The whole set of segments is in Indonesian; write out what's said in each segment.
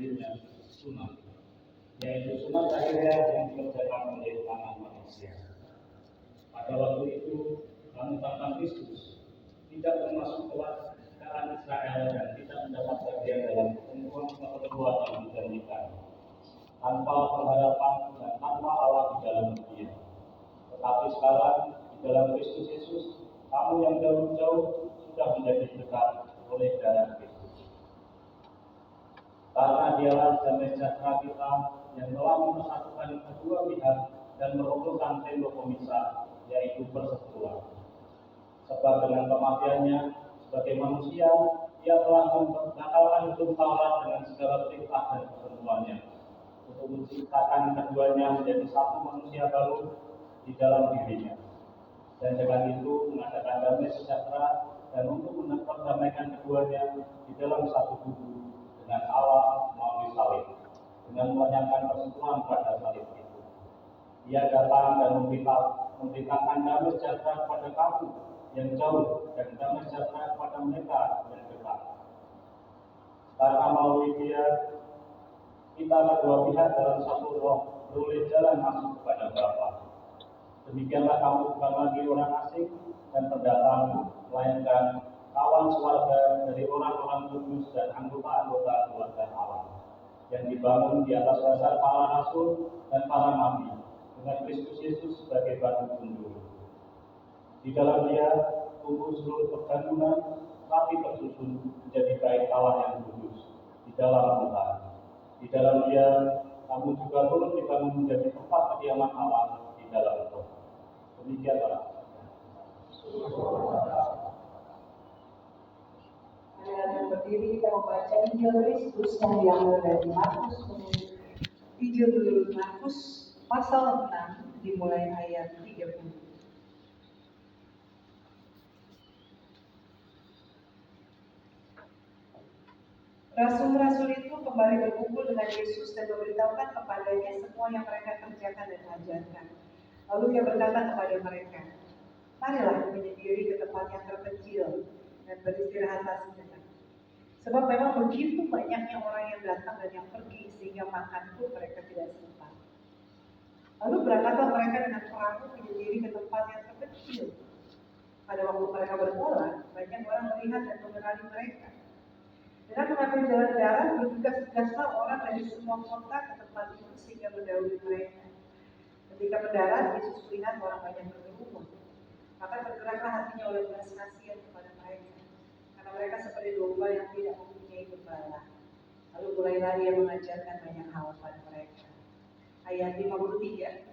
hadirnya sunat, yaitu sunat akhirnya yang dikerjakan oleh tangan manusia. Pada waktu itu, kamu tanpa Kristus tidak termasuk kewargaan Israel dan tidak mendapat bagian dalam pertemuan dijanjikan, tanpa pengharapan dan tanpa Allah di dalam Dia. Tetapi sekarang di dalam Kristus Yesus, kamu yang jauh-jauh sudah menjadi dekat oleh darah Kristus. Karena Dialah damai sejahtera kita yang telah mempersatukan kedua pihak dan merobohkan tembok pemisah, yaitu persekutuan. Sebab dengan kematiannya sebagai manusia, Ia telah membatalkan hukum Taurat dengan segala perintah dan ketentuannya, untuk menciptakan keduanya menjadi satu manusia baru di dalam dirinya. Dan dengan itu mengadakan damai sejahtera dan untuk memperdamaikan keduanya di dalam satu tubuh dengan Allah melalui salib, dengan menyatakan persekutuan pada salib itu. Ia datang dan memberitakan damai sejahtera kepada kamu yang jauh dan damai sejahtera kepada mereka yang dekat. Karena melalui Dia kita kedua pihak dalam satu roh beroleh jalan masuk kepada Bapa. Demikianlah kamu bukan lagi orang asing dan pendatang, melainkan kawan sewarga dari orang-orang kudus dan anggota-anggota keluarga Allah, yang dibangun di atas dasar para rasul dan para nabi, dengan Kristus Yesus sebagai batu tunjung. Di dalam Dia tumbuh seluruh perbangunan, tapi tersusun menjadi bait Allah yang kudus di dalam Tuhan. Di dalam Dia kamu juga turut dibangun menjadi tempat kediaman Allah di dalam Roh. Demikianlah. Dengan berdiri kita membaca Injil Kristus yang diambil dari Markus. Injil menurut Markus pasal 6 dimulai ayat 30. Rasul-rasul itu kembali berkumpul dengan Yesus dan memberitahukan kepadanya semua yang mereka kerjakan dan ajarkan. Lalu Dia berkata kepada mereka, marilah menyendiri ke tempat yang terpencil dan beristirahatlah sejenak. Sebab memang begitu banyaknya orang yang datang dan yang pergi sehingga makan pun mereka tidak sempat. Lalu berangkatlah mereka dengan perahu menyendiri ke tempat yang terpencil. Pada waktu mereka bertolak, banyak orang melihat dan mengenali mereka. Dengan mengambil jalan darat, bertugas-tugaslah orang dari semua kota ke tempat itu sehingga mendahului mereka. Ketika mendarat, Yesus melihat orang banyak berkerumun. Maka tergeraklah hatinya oleh belas kasihan kepada mereka, karena mereka seperti domba yang tidak mempunyai gembala. Lalu mulailah Dia mengajarkan banyak hal pada mereka. Ayat 53.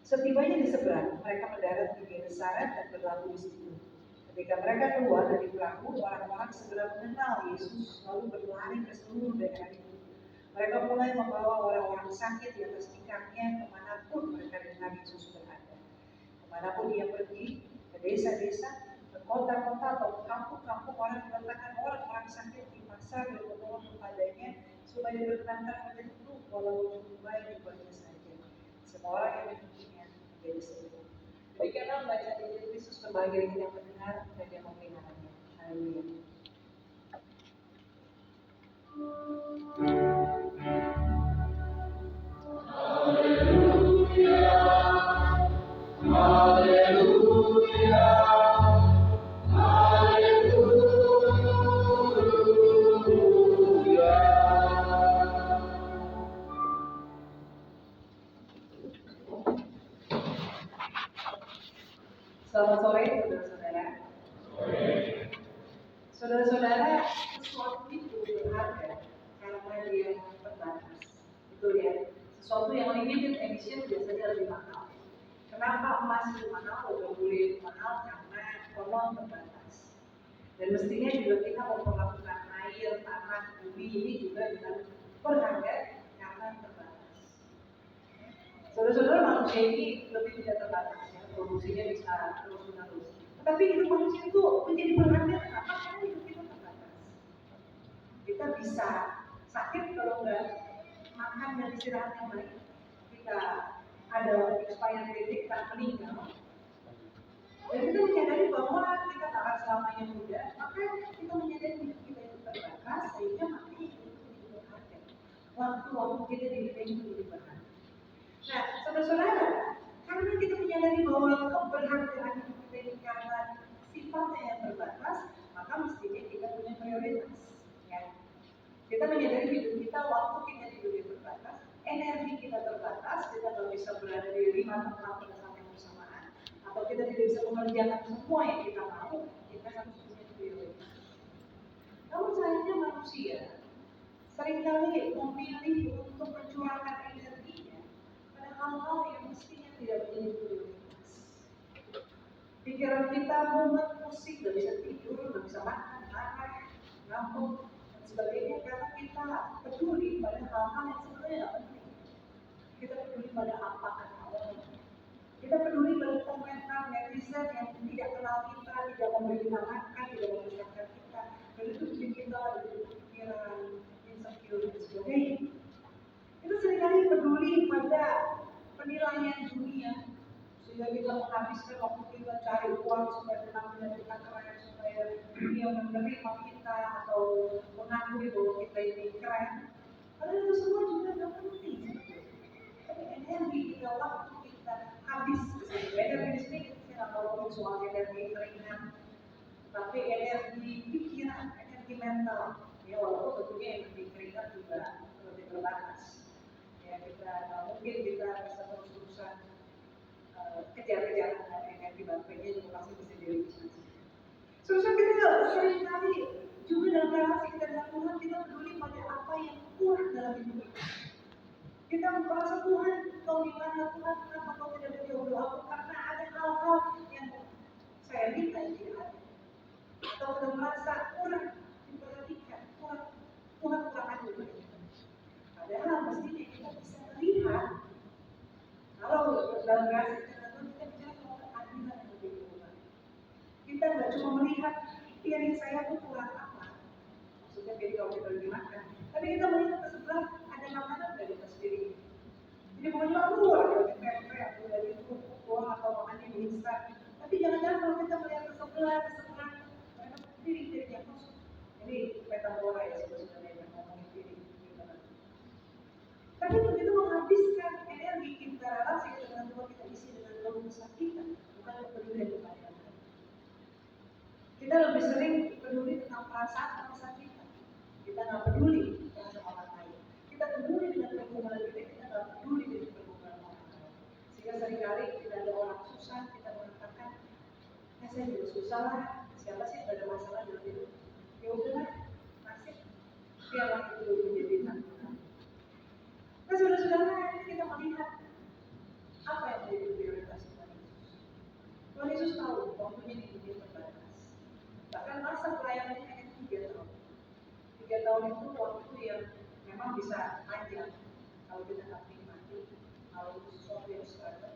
Setibanya di seberang, mereka mendarat di Genesaret dan berlabuh di situ. Ketika mereka keluar dari perahu, orang-orang segera mengenal Yesus, lalu berlari ke seluruh daerah itu. Mereka mulai membawa orang-orang sakit di atas tikangnya kemanapun mereka dengar Yesus berada. Kemanapun Dia pergi, ke desa-desa, ke kota-kota atau kampung-kampung, orang meletakkan orang-orang sakit di pasar dan memohon kepadanya supaya berkenankan menyentuh walau cuma jubahnya saja. Semua orang yang menyentuhnya menjadi sembuh. Demikianlah bacaan Injil Kristus sebagai yang mendengar dan yang memeliharanya. Haleluya. Haleluya. Selamat sore, saudara-saudara. Saudara-saudara, sesuatu itu berharga karena dia terbatas. Betul ya? Sesuatu yang limited edition biasanya lebih mahal. Kenapa emas itu mahal? Logam mulia itu mahal karena konon terbatas. Dan mestinya juga kita memperlakukan air, tanah, bumi ini juga dengan berharga karena terbatas. Saudara-saudara, manusia ini lebih tidak terbatas. Produksinya bisa terus-menerus. Tetapi hidup manusia itu menjadi berharga kenapa? Karena hidup kita terbatas. Kita bisa sakit kalau nggak makan dan istirahat yang baik. Kita ada expired date, kita meninggal. Dan kita menyadari bahwa kita tak akan selamanya muda, maka kita menyadari hidup kita itu terbatas, sehingga makanya waktu kita diberikan kehidupan. Nah, saudara-saudara, karena kita menyadari bahwa keberhargaan kita ini karena sifatnya yang terbatas, maka mestinya kita punya prioritas. Ya. Kita menyadari hidup kita, waktu kita di dunia terbatas, energi kita terbatas, kita tidak bisa berada di 5 tempat pada saat yang bersamaan, atau kita tidak bisa mengerjakan semua yang kita mau, kita harus punya prioritas. Namun sayangnya manusia seringkali memilih untuk mencurahkan energinya pada hal-hal yang mestinya tidak menjadi prioritas. Pikiran kita mumet, pusing, gak bisa tidur, gak bisa makan, marah, ngambek, dan sebagainya karena kita peduli pada hal-hal yang sebenarnya tidak penting. Kita peduli pada apa awalnya. Kita peduli pada komentar netizen yang tidak kenal kita, tidak memberi kita makan, tidak membesarkan kita, dan itu bikin kita ada pikiran, insecure, dan sebagainya. Kita seringkali peduli pada penilaian dunia, sehingga kita menghabiskan waktu kita cari uang supaya penampilan kita keren, supaya dunia menerima kita atau mengakui bahwa kita ini keren. Padahal itu semua juga tidak penting. Tapi energi kita, waktu kita habis. Energi di sini saya tidak mau soal energi ringan, tapi energi pikiran, energi mental. Ya walaupun tentunya energi ringan juga lebih terbatas. Ya kita mungkin kita bisa terus-terusan kejar-kejar energi baterainya juga pasti bisa direalisasi. Susah kita seringkali juga dalam relasi kita dengan Tuhan, kita peduli pada apa yang kurang dalam hidup kita. Kita merasa Tuhan, kau di mana Tuhan, kenapa kau tidak menjauh aku? Karena ada hal-hal yang saya minta yang tidak ada. Atau kita merasa kurang diperhatikan, Tuhan kurang adil. Padahal mestinya kita bisa melihat kalau dalam relasi dengan Tuhan kita bicara soal keadilan yang lebih luas. Kita nggak cuma melihat piring saya tuh kurang apa, maksudnya jadi kalau kita lagi makan, tapi kita melihat ke sebelah ada makanan dari atas piring. Jadi pokoknya aku ada tempe atau dari itu buang atau makannya di instan. Tapi jangan-jangan kalau kita melihat ke sebelah mereka piring yang kosong. Jadi metafora ya sebenarnya yang ngomongin piring. Tapi begitu menghabiskan energi kita, relasi kita dengan Tuhan, kita isi dengan keluh kesah kita, bukan kepedulian kepada yang lain. Kita lebih sering peduli tentang perasaan kita. Kita nggak peduli dengan orang lain. Kita peduli dengan pergumulan kita nggak peduli dengan pergumulan orang lain. Sehingga seringkali kita ada orang susah, kita mengatakan, saya juga susah lah. Siapa sih yang ada masalah dalam hidup? Ya udahlah, nasib. Biarlah itu menjadi tanggungan. Nah, saudara-saudara, ini kita melihat apa yang menjadi prioritas Tuhan Yesus. Tuhan Yesus tahu waktunya di dunia terbatas. Bahkan masa pelayanannya hanya 3 tahun. 3 tahun itu waktu yang memang bisa panjang kalau kita tak nikmati, kalau itu sesuatu yang struggle.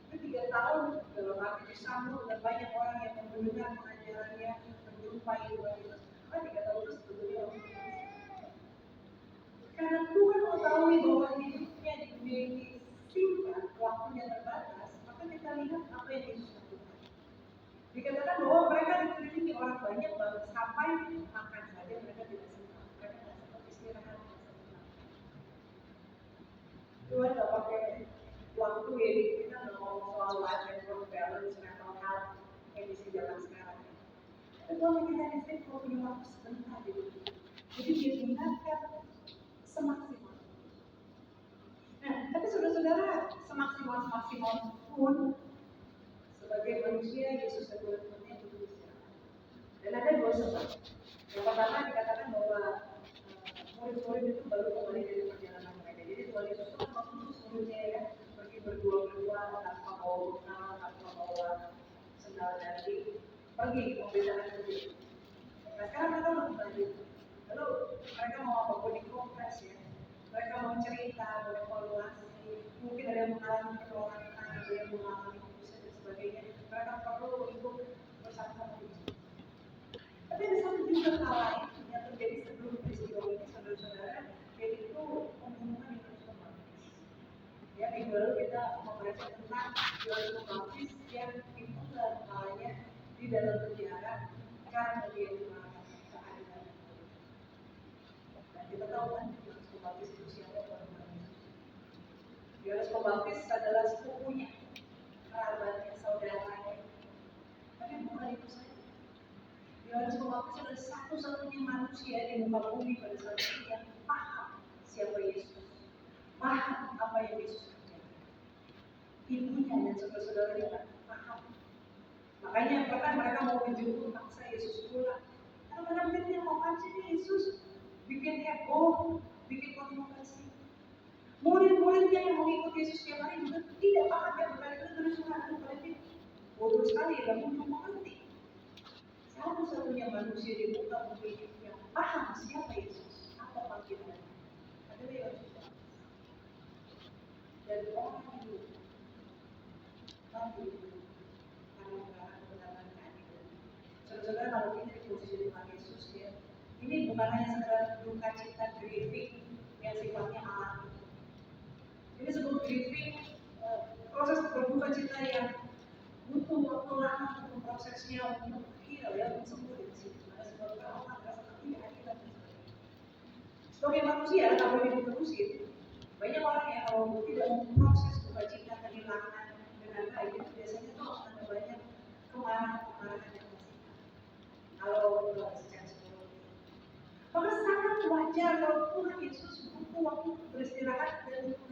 Itu 3 tahun dalam arti disambut dengan banyak orang yang mendengar pengajarannya, menjumpai Tuhan Yesus. 3 tahun itu sebetulnya karena Tuhan mengetahui bahwa hidupnya di dunia ini singkat, waktunya terbatas, maka kita lihat apa yang Yesus lakukan. Dikatakan bahwa mereka dikelilingi orang banyak baru sampai makan saja mereka tidak sempat. Mereka tidak sempat istirahat. Tuhan tidak pakai waktu ini kita nggak ngomong soal life and work balance, mental health, kondisi zaman sekarang. Tapi Tuhan kita di sini kalau punya waktu sebentar gitu. Jadi dia ingatkan semaksimal. Nah, tapi saudara-saudara, semaksimal pun sebagai manusia Yesus dan Tuhan-Tuhannya butuh istirahat. Dan ada 2 sebab. Yang pertama dikatakan bahwa murid-murid itu baru kembali dari perjalanan mereka. Jadi Tuhan Yesus itu kan khusus muridnya ya, pergi berdua-dua tanpa bawa bekal, tanpa bawa sendal jati, pergi memberitakan Injil. Nah sekarang mereka mau kembali. Lalu mereka mau apa? Mau dikompres ya. Mereka mau cerita, mau evaluasi. Mungkin ada yang mengalami penolakan, ada yang mengalami keputusan dan sebagainya. Mereka perlu untuk bersama-sama itu. Tapi ada satu juga hal lain yang terjadi sebelum peristiwa ini, saudara-saudara, yaitu pembunuhan di Yerusalem. Ya, minggu lalu kita membaca tentang Yerusalem Baptis yang dibunuh kepalanya di dalam penjara karena dia melakukan keadilan. Dan kita tahu kan Yerusalem Baptis itu siapa? Pembaptis adalah sepupunya, kerabatnya, saudaranya. Tapi bukan itu saja. Yohanes Pembaptis adalah satu-satunya manusia di muka bumi pada saat itu yang paham siapa Yesus, paham apa yang Yesus kerjakan. Ibunya dan saudara-saudaranya tidak paham. Makanya bahkan mereka mau menjemput paksa Yesus pulang. Karena mereka pikir mau sih Yesus bikin heboh, bikin kontroversi. Murid-muridnya yang mengikuti Yesus setiap hari juga tidak paham ya, berkali-kali terus berkali-kali bodoh sekali, dan belum mengerti. Satu-satunya manusia di muka bumi yang paham siapa Yesus, apa panggilannya, adalah Yohanes. Dan orang itu mati karena kebenaran keadilan. Saudara-saudara, kalau kita di posisi Tuhan Yesus ya, ini bukan hanya sekedar duka cita grieving yang sifatnya alami. Ini sebuah grieving, proses berduka cita yang butuh waktu lama untuk prosesnya untuk heal ya, untuk sembuh dari situ. Ada sebab trauma, rasa ketidakadilan. Sebagai manusia, kalau diterusin, banyak orang yang kalau tidak memproses duka cita kehilangan dengan baik, itu biasanya tuh akan banyak kemarahan yang bersifat. Kalau secara psikologi, maka sangat wajar kalau Tuhan Yesus butuh waktu beristirahat dan untuk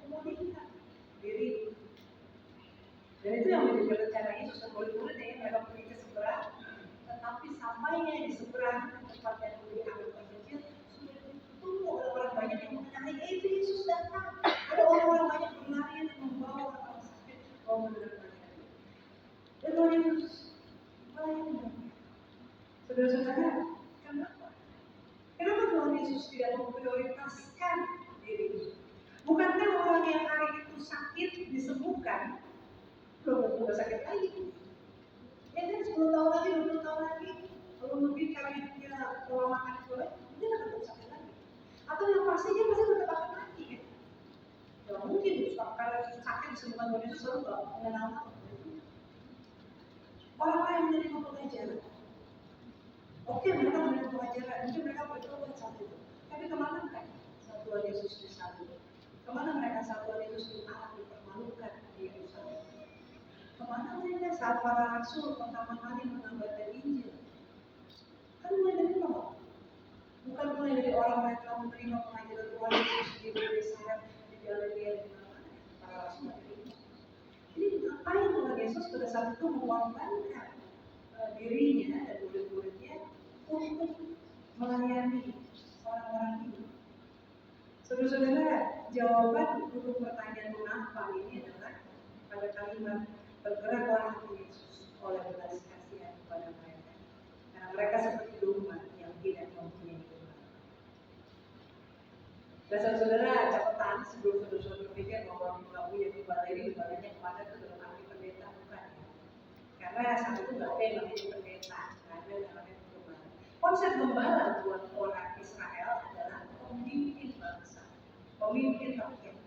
memulihkan diri. Dan itu yang menjadi rencana Yesus dan murid-muridnya yang mereka pergi ke seberang, tetapi sampainya di seberang tempat yang lebih agak kecil sudah ditunggu oleh orang banyak yang mengenai Yesus datang. Ada orang-orang banyak berlarian yang membawa orang sakit, bawa menderita. Dan Tuhan Yesus melayani. Saudara-saudara, kenapa? Kenapa Tuhan Yesus tidak memprioritaskan diri? Bukankah orang yang hari itu sakit disembuhkan belum tentu sakit lagi? Ya kan 10 tahun lagi, 20 tahun lagi, kalau lebih karena dia pola makan kulit, dia akan tetap sakit lagi. Atau yang pasti dia pasti tetap akan mati kan? Ya mungkin karena sakit disembuhkan Tuhan Yesus selalu nggak mengenal apa. Orang-orang yang menerima pengajaran, oke mereka menerima pengajaran, mungkin mereka bertobat saat itu. Tapi kemana kan satuan Yesus disalib? Kemana mereka satuan Yesus dialah dipermalukan di Yerusalem? Kemana mereka saat para rasul pertama kali mengabarkan Injil? Kan mulai dari mana? Bukan mulai dari orang mereka menerima pengajaran Tuhan Yesus di Yerusalem, di Galilea, di mana-mana. Para rasul menerima. Jadi ngapain Tuhan Yesus pada saat itu mengorbankan dirinya dan murid-muridnya untuk melayani orang-orang ini? Saudara-saudara, jawaban untuk pertanyaan mengapa ini adalah pada kalimat bergeraklah hati Yesus oleh belas kasihan kepada mereka, karena mereka seperti domba yang tidak mempunyai gembala. Dan saudara-saudara, catatan sebelum saudara berpikir bahwa gembala punya gembala ini gembalanya kepada itu dalam arti pendeta, bukan ya? Karena saat itu nggak ada yang namanya pendeta, nggak ada yang namanya gembala. Konsep gembala buat orang Israel adalah pemimpin bangsa, pemimpin rakyat.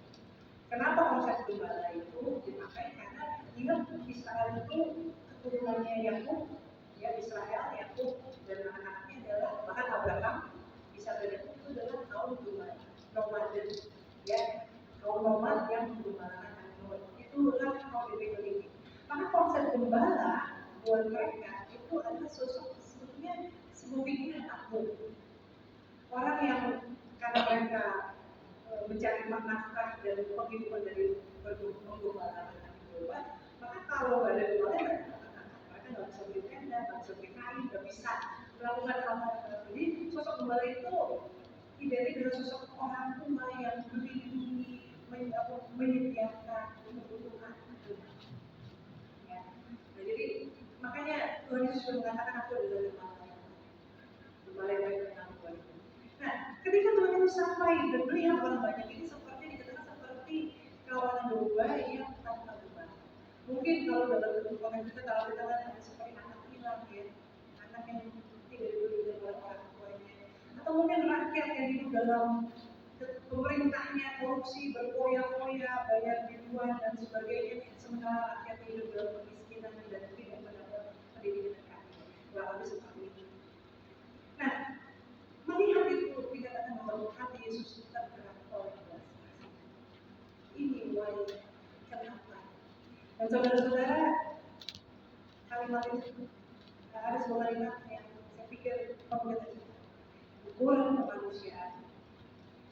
Kenapa konsep gembala itu dipakai? Karena ingat Israel itu keturunannya Yakub, ya Israel, Yakub dan anak-anaknya adalah bahkan Abraham, Ishak dan Yakub itu adalah kaum gembala, nomaden, ya kaum nomad yang menggembalakan hewan. Itulah kaum dipilih. Maka konsep gembala buat mereka itu adalah sosok sebetulnya sebuah pikiran aku, orang yang karena mereka mencari nafkah dan penghidupan dari penggembala dan hewan, maka kalau nggak ada gembala mereka nggak bisa beli tenda, nggak bisa beli kain, nggak bisa melakukan hal-hal. Jadi sosok gembala itu identik dengan sosok orang tua yang melindungi, menyediakan kebutuhan. Ya. Nah, jadi makanya Tuhan Yesus sudah mengatakan aku adalah gembala yang baik dan aku. Nah, ketika Tuhan Yesus sampai dan melihat orang banyak ini seperti dikatakan seperti kawanan domba yang tanpa gembala. Mungkin kalau dalam kehidupan kita kalau kita lihat seperti anak hilang ya, anak yang tidak diberi oleh orang tuanya, atau mungkin rakyat yang hidup dalam pemerintahnya korupsi, berfoya-foya, bayar biduan dan sebagainya, sementara rakyat hidup dalam kemiskinan dan tidak mendapat pendidikan kaki. Kurang lebih seperti itu. Nah, melihat itu dikatakan bahwa hati Yesus tergerak oleh belas kasihan. saudara-saudara, kalimat itu ada sebuah kalimat yang saya pikir perlu kita cita. Ukuran kemanusiaan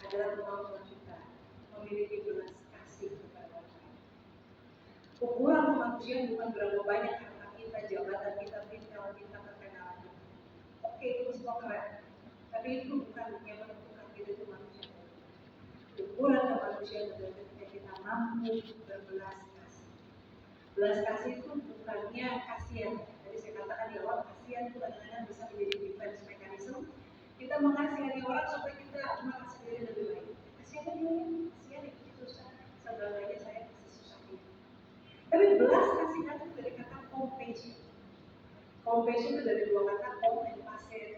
adalah kemampuan kita memiliki belas kasih kepada orang lain. Ukuran kemanusiaan bukan berapa banyak harta kita, jabatan kita, titel kita, terkenal. Oke, itu semua keren. Tapi itu bukan yang menentukan kita itu manusia. Ukuran kemanusiaan adalah ketika kita mampu berbelas kasih. Belas kasih itu bukannya kasihan. Jadi saya katakan di awal, kasihan itu kadang-kadang bisa menjadi defense mechanism. Kita mengasihani orang supaya kita merasa diri lebih baik. Kasihan dia, kasihan itu susah. Sebenarnya saya masih susah ini. Tapi belas kasih itu dari kata compassion. Compassion itu dari dua kata, com dan passion.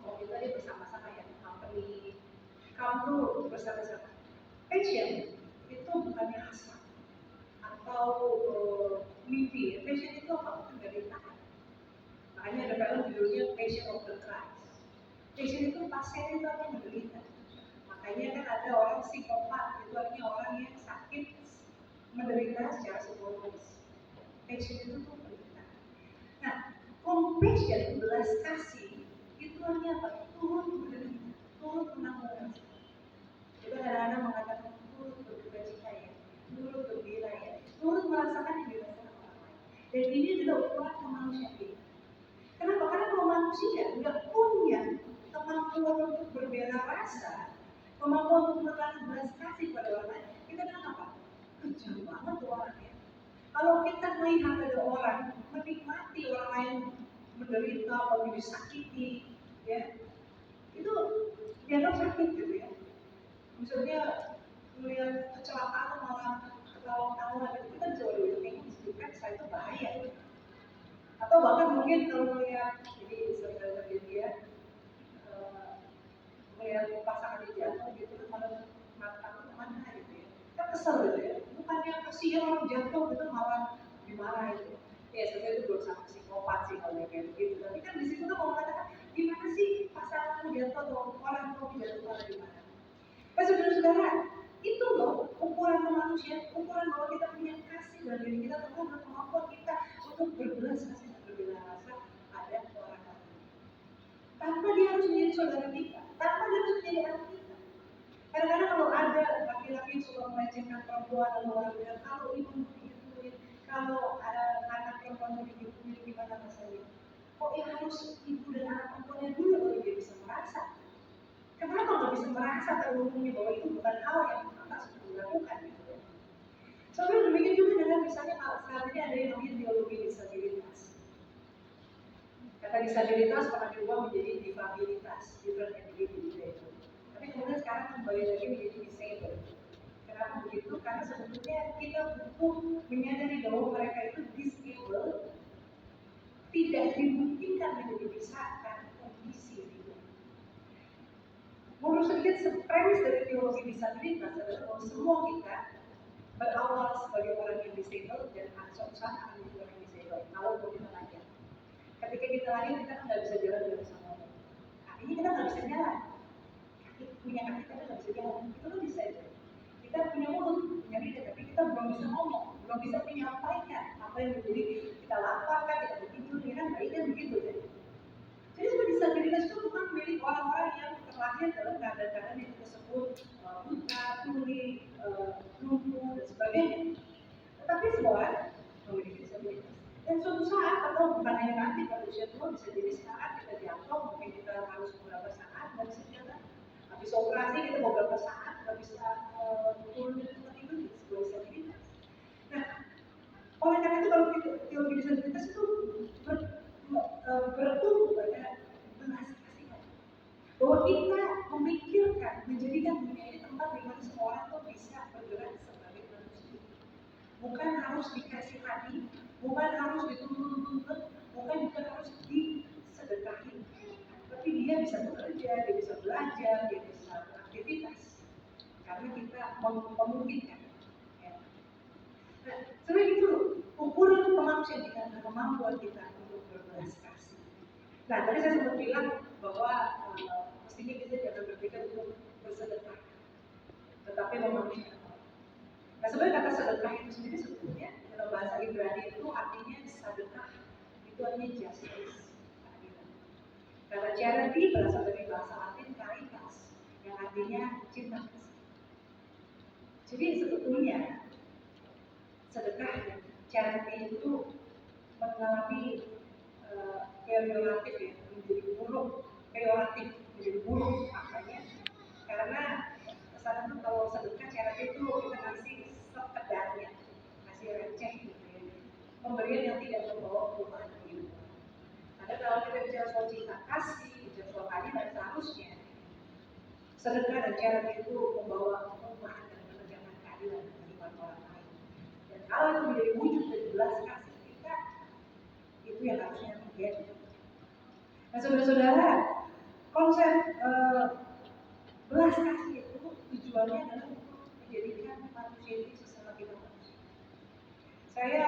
Kalau kita dia bersama-sama ya, company, kamu bersama-sama. Passion itu bukannya hasrat atau mimpi. Passion itu apa? Penderitaan. Makanya ada film judulnya Passion of the Christ. Passion itu pasien itu yang menderita. Makanya kan ada orang psikopat, itu artinya orang yang sakit menderita secara psikologis. Passion itu tuh penderitaan. Nah, compassion, belas kasih, itu artinya apa? Turut menderita, turut menanggung. Kita kadang-kadang mengatakan turut berduka cita ya, turut gembira ya, turut merasakan yang dirasakan orang lain. Dan ini adalah ukuran kemanusiaan kita. Kenapa? Karena kalau manusia nggak punya kemampuan untuk berbela rasa, kemampuan untuk menahan belas kasih pada orang lain, kita bilang apa? Kejam banget tuh orangnya. Kalau kita melihat ada orang menikmati orang lain menderita atau disakiti, ya, itu dianggap sakit gitu ya. Misalnya melihat kecelakaan malah ketawa-tawa, itu kita bisa waduh ini disebutkan saya itu bahaya. Atau bahkan mungkin kalau melihat ini sering terjadi ya, melihat pasangan di jatuh gitu kan malah takut kemana gitu ya. Kan kesel gitu ya. Bukannya kasihan orang jatuh gitu malah dimarahin gitu. Ya sebenarnya itu belum sama psikopat sih kalau kayak begitu. Tapi kan di situ kan mau mengatakan gimana sih pasangan jatuh atau orang tua jatuh malah dimarahin. Saudara-saudara, itu loh ukuran kemanusiaan, ukuran bahwa kita punya kasih dalam diri kita, bahwa kemampuan kita untuk berbelas kasih dan berbela rasa pada orang lain. Tanpa dia harus menjadi saudara kita, tanpa dia harus menjadi anak kita. Kadang-kadang kalau ada laki-laki yang suka melecehkan perempuan, lalu orang bilang kalau ibu digituin, kalau ada anak perempuan digituin, gimana rasanya? Kok ya harus ibu dan anak perempuannya dulu baru dia bisa merasa? Kenapa nggak bisa merasa terhubungnya bahwa itu bukan hal yang pantas untuk dilakukan gitu ya? Soalnya demikian juga dengan misalnya saat ini ada yang namanya teologi disabilitas. Kata disabilitas pernah diubah menjadi difabilitas, different ability gitu ya. Tapi kemudian sekarang kembali lagi menjadi disabled. Kenapa begitu? Karena sebetulnya kita butuh menyadari bahwa mereka itu disabled, tidak dimungkinkan menjadi bisa karena kondisi hidup. Menurut sedikit premis dari teologi disabilitas adalah bahwa semua kita berawal sebagai orang yang disabled dan suatu saat akan menjadi orang yang disabled. Kalau kita lahir, ketika kita lahir kita kan nggak bisa jalan dengan sama orang. Artinya kita nggak bisa jalan. Punya kaki kita nggak bisa jalan. Itu kan disabled. Kita punya mulut, punya lidah, tapi kita belum bisa ngomong, belum bisa menyampaikan apa yang menjadi kita lapar kan, kita tidur, ya kan, baik kan begitu kan. Jadi sebenarnya disabilitas itu bukan milik orang-orang yang terlahir dalam keadaan-keadaan yang kita sebut buta, tuli, lumpuh dan sebagainya. Tetapi semua orang memiliki disabilitas. Dan suatu saat atau bukan hanya nanti pada usia tua bisa jadi sekarang kita jatuh, mungkin kita harus beberapa saat nggak bisa jalan. Habis operasi kita beberapa saat nggak bisa turun dari tempat tidur, sebuah disabilitas. Nah, oleh karena itu kalau teologi disabilitas itu bertumbuh pada belas kasihan. Bahwa kita memikirkan menjadikan dunia ini tempat di mana semua orang tuh bisa bergerak sebagai manusia. Bukan harus dikasihani, bukan harus dituntut, bukan juga harus disedekahi. Tapi dia bisa bekerja, dia bisa belajar, dia bisa beraktivitas. Karena kita memungkinkan. Ya. Nah, sebenarnya itu ukuran kemanusiaan kita dan kemampuan kita untuk berbelas kasih. Nah, tadi saya sempat bilang bahwa mestinya kita jangan berpikir untuk bersedekah, tetapi memanusiakan orang. Nah, sebenarnya kata sedekah itu sendiri sebetulnya dalam bahasa Ibrani itu artinya sedekah itu artinya justice, keadilan. Kata charity berasal dari bahasa Latin caritas yang artinya cinta kasih. Jadi sebetulnya sedekah dan charity itu mengalami peyoratif ya, menjadi buruk, peyoratif menjadi buruk maknanya, karena kesana tuh kalau sedekah charity itu kita kasih sekedarnya, kasih receh gitu ya, pemberian yang tidak membawa perubahan kehidupan. Karena kalau kita bicara soal cinta kasih, bicara soal keadilan, seharusnya sedekah dan charity itu membawa perubahan dan menegakkan keadilan di kehidupan orang lain. Dan kalau itu menjadi wujud dari belas kasih kita, itu yang harusnya terjadi. Nah, saudara-saudara, konsep belas kasih itu tujuannya adalah untuk menjadikan manusia ini sesama kita manusia. Saya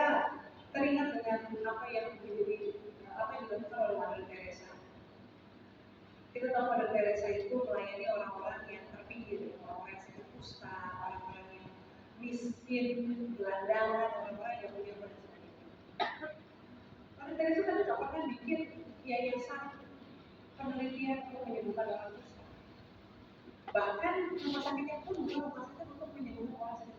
teringat dengan apa yang dilakukan oleh Mother Teresa. Kita tahu Mother Teresa itu melayani orang-orang yang terpinggir, orang-orang yang sakit kusta, orang-orang yang miskin, gelandangan, orang-orang yang punya bersama. Mother Teresa kan tidak pernah bikin yayasan penelitian untuk menyembuhkan orang kusta. Bahkan rumah sakitnya pun bukan rumah sakit untuk menyembuhkan orang sakit